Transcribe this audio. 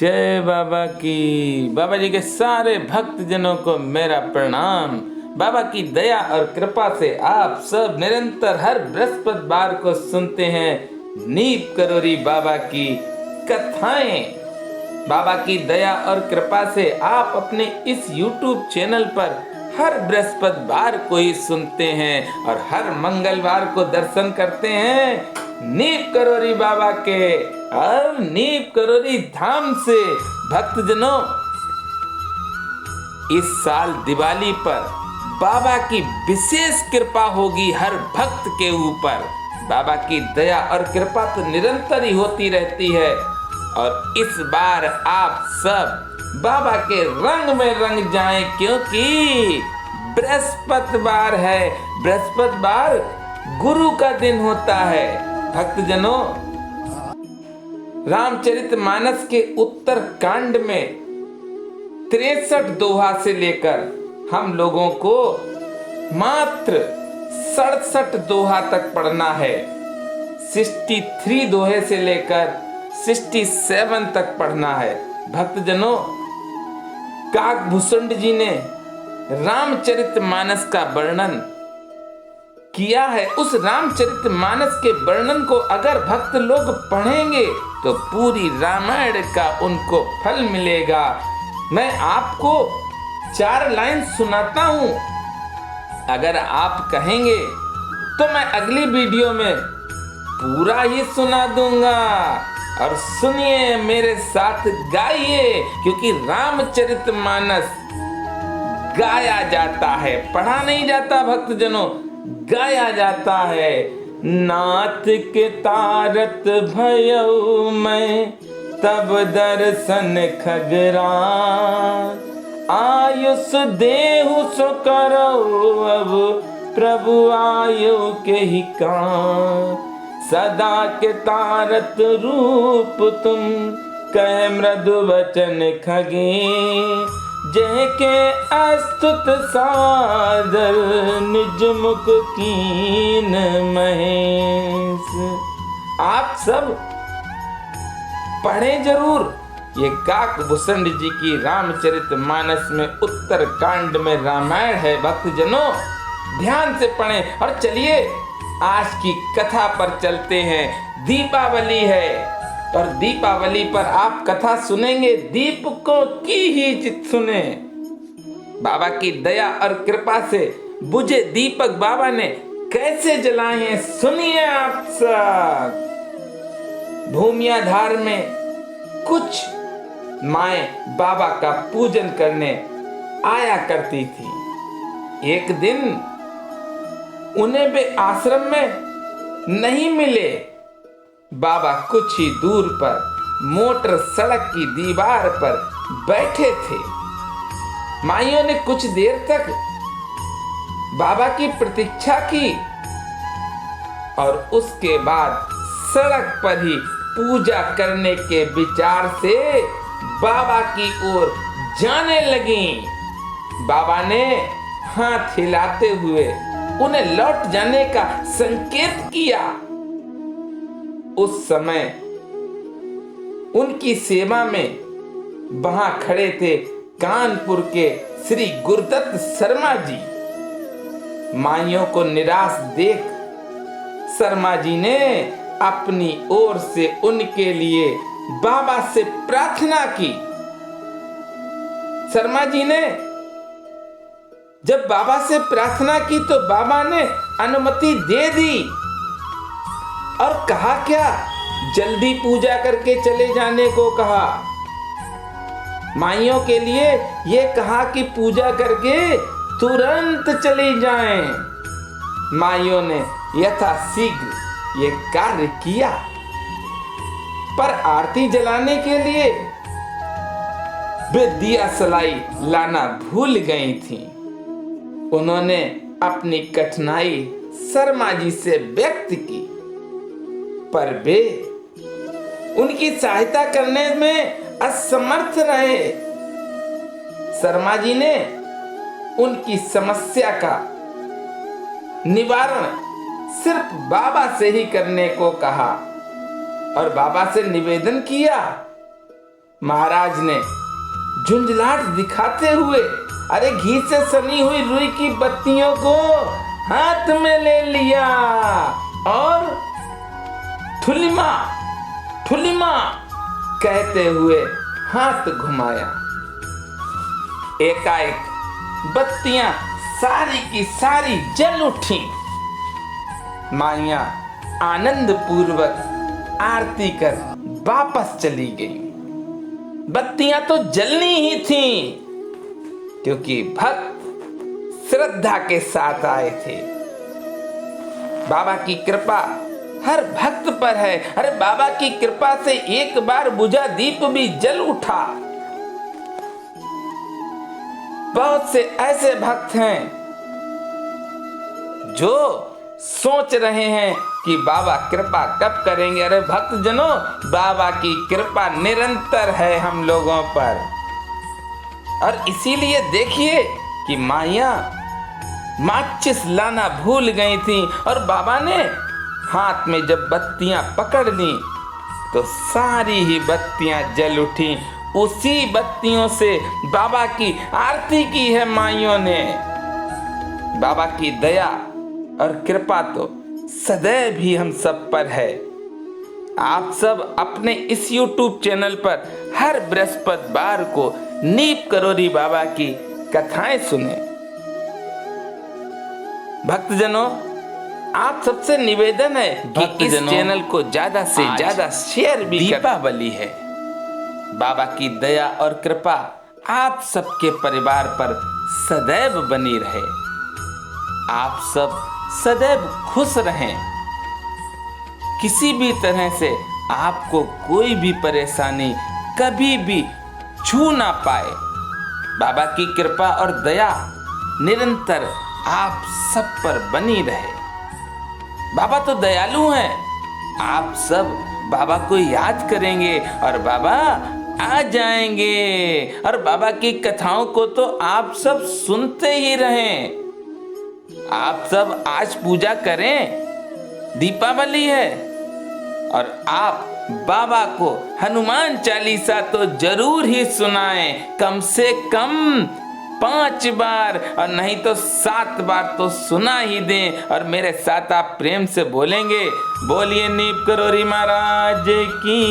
जय बाबा की। बाबा जी के सारे भक्त जनों को मेरा प्रणाम। बाबा की दया और कृपा से आप सब निरंतर हर बृहस्पतिवार को सुनते हैं नीप करोरी बाबा की कथाएं। बाबा की दया और कृपा से आप अपने इस YouTube चैनल पर हर बृहस्पतिवार को ही सुनते हैं और हर मंगलवार को दर्शन करते हैं नीप करोरी बाबा के। और नीप करोरी धाम से भक्तजनों, इस साल दिवाली पर बाबा की विशेष कृपा होगी हर भक्त के ऊपर। बाबा की दया और कृपा तो निरंतर ही होती रहती है और इस बार आप सब बाबा के रंग में रंग जाएं, क्योंकि बृहस्पतिवार है। बृहस्पतिवार गुरु का दिन होता है। भक्तजनों, रामचरितमानस के उत्तर कांड में 63 दोहा से लेकर हम लोगों को मात्र 67 दोहा तक पढ़ना है। 63 दोहे से लेकर 67 तक पढ़ना है। भक्तजनों, काकभूषुंड जी ने रामचरितमानस का वर्णन किया है। उस रामचरितमानस के वर्णन को अगर भक्त लोग पढ़ेंगे तो पूरी रामायण का उनको फल मिलेगा। मैं आपको 4 लाइन सुनाता हूं, अगर आप कहेंगे तो मैं अगली वीडियो में पूरा ही सुना दूंगा। और सुनिए, मेरे साथ गाइए, क्योंकि रामचरितमानस गाया जाता है, पढ़ा नहीं जाता भक्तजनों, गाया जाता है। नाथ के तारत भयउ मैं तब दर्शन खगरा, आयुष देहु सो करो अब प्रभु आयु के ही कान। सदा के तारत रूप तुम कह मृदु वचन खगे, जय के अस्तुत सादर निज मुख कीन महेश। आप सब पढ़ें जरूर। ये काकभूषुंड जी की रामचरितमानस में उत्तर कांड में रामायण है। भक्तजनों, ध्यान से पढ़ें। और चलिए आज की कथा पर चलते हैं। दीपावली है और दीपावली पर आप कथा सुनेंगे दीपकों की ही चित सुने। बाबा की दया और कृपा से बुझे दीपक बाबा ने कैसे जलाए हैं, सुनिए आप सब। भूमियाधार में कुछ माएं बाबा का पूजन करने आया करती थी। एक दिन उन्हें वे आश्रम में नहीं मिले। बाबा कुछ ही दूर पर मोटर सड़क की दीवार पर बैठे थे। माइयों ने कुछ देर तक बाबा की प्रतीक्षा की और उसके बाद सड़क पर ही पूजा करने के विचार से बाबा की ओर जाने लगी। बाबा ने हाथ हिलाते हुए उन्हें लौट जाने का संकेत किया। उस समय उनकी सेवा में वहां खड़े थे कानपुर के श्री गुरुदत्त शर्मा जी। माइयों को निराश देख शर्मा जी ने अपनी ओर से उनके लिए बाबा से प्रार्थना की। शर्मा जी ने जब बाबा से प्रार्थना की तो बाबा ने अनुमति दे दी और कहा क्या, जल्दी पूजा करके चले जाने को कहा। माइयों के लिए ये कहा कि पूजा करके तुरंत चली जाएं। माइयों ने यथाशीघ्र ये कार्य किया, पर आरती जलाने के लिए वे दिया सलाई लाना भूल गई थीं। उन्होंने अपनी कठिनाई शर्मा जी से व्यक्त की, पर वे उनकी सहायता करने में असमर्थ रहे। शर्मा जी ने उनकी समस्या का निवारण सिर्फ बाबा से ही करने को कहा और बाबा से निवेदन किया महाराज ने झुंझलाहट दिखाते हुए अरे घी से सनी हुई रुई की बत्तियों को हाथ में ले लिया और ठुलिमा ठुलिमा कहते हुए हाथ घुमाया। एकाएक बत्तियां सारी की सारी जल उठी। माइया आनंद पूर्वक आरती कर वापस चली गई। बत्तियां तो जलनी ही थीं, क्योंकि भक्त श्रद्धा के साथ आए थे। बाबा की कृपा हर भक्त पर है। अरे बाबा की कृपा से एक बार बुझा दीप भी जल उठा। बहुत से ऐसे भक्त हैं जो सोच रहे हैं कि बाबा कृपा कब करेंगे। अरे भक्त जनों, बाबा की कृपा निरंतर है हम लोगों पर। और इसीलिए देखिए कि माइया माचिस लाना भूल गई थी और बाबा ने हाथ में जब बत्तियां पकड़ ली तो सारी ही बत्तियां जल उठी। उसी बत्तियों से बाबा की आरती की है माइयों ने। बाबा की दया और कृपा तो सदैव ही हम सब पर है। आप सब अपने इस YouTube चैनल पर हर बृहस्पतिवार को नीप करोरी बाबा की कथाएं सुने। भक्तजनों, आप सबसे निवेदन है कि इस चैनल को ज्यादा से ज्यादा शेयर भी। दीपावली है। बाबा की दया और कृपा आप सबके परिवार पर सदैव बनी रहे। आप सब सदैव खुश रहें। किसी भी तरह से आपको कोई भी परेशानी कभी भी छू ना पाए। बाबा की कृपा और दया निरंतर आप सब पर बनी रहे। बाबा तो दयालु हैं। आप सब बाबा को याद करेंगे और बाबा आ जाएंगे। और बाबा की कथाओं को तो आप सब सुनते ही रहें। आप सब आज पूजा करें, दीपावली है। और आप बाबा को हनुमान चालीसा तो जरूर ही सुनाएं, कम से कम 5 बार और नहीं तो 7 बार तो सुना ही दें। और मेरे साथ आप प्रेम से बोलेंगे, बोलिए नीप करोरी महाराज की।